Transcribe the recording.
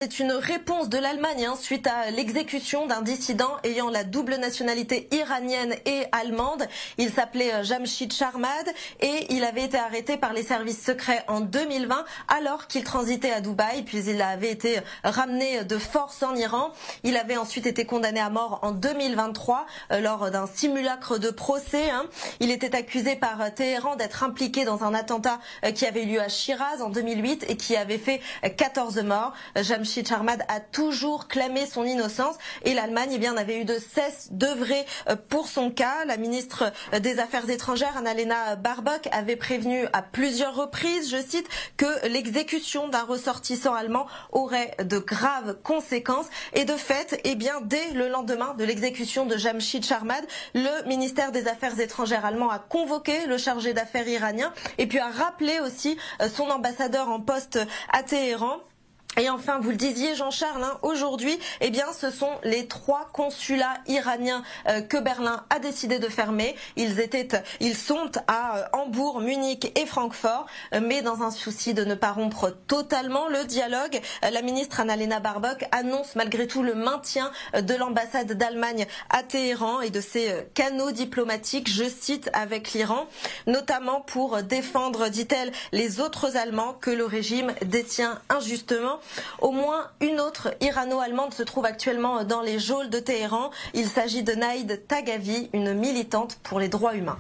C'est une réponse de l'Allemagne suite à l'exécution d'un dissident ayant la double nationalité iranienne et allemande. Il s'appelait Jamshid Sharmad et il avait été arrêté par les services secrets en 2020 alors qu'il transitait à Dubaï, puis il avait été ramené de force en Iran. Il avait ensuite été condamné à mort en 2023 lors d'un simulacre de procès. Il était accusé par Téhéran d'être impliqué dans un attentat qui avait eu lieu à Shiraz en 2008 et qui avait fait 14 morts. Jamshid Sharmad a toujours clamé son innocence et l'Allemagne n'avait eu de cesse d'œuvrer pour son cas. La ministre des Affaires étrangères, Annalena Baerbock, avait prévenu à plusieurs reprises, je cite, que l'exécution d'un ressortissant allemand aurait de graves conséquences. Et de fait, dès le lendemain de l'exécution de Jamshid Sharmad, le ministère des Affaires étrangères allemand a convoqué le chargé d'affaires iranien et puis a rappelé aussi son ambassadeur en poste à Téhéran. Et enfin, vous le disiez Jean-Charles, aujourd'hui, ce sont les 3 consulats iraniens que Berlin a décidé de fermer. Ils sont à Hambourg, Munich et Francfort, mais dans un souci de ne pas rompre totalement le dialogue, la ministre Annalena Baerbock annonce malgré tout le maintien de l'ambassade d'Allemagne à Téhéran et de ses canaux diplomatiques, je cite, avec l'Iran, notamment pour défendre, dit-elle, les autres Allemands que le régime détient injustement. Au moins une autre irano-allemande se trouve actuellement dans les geôles de Téhéran. Il s'agit de Naïd Tagavi, une militante pour les droits humains.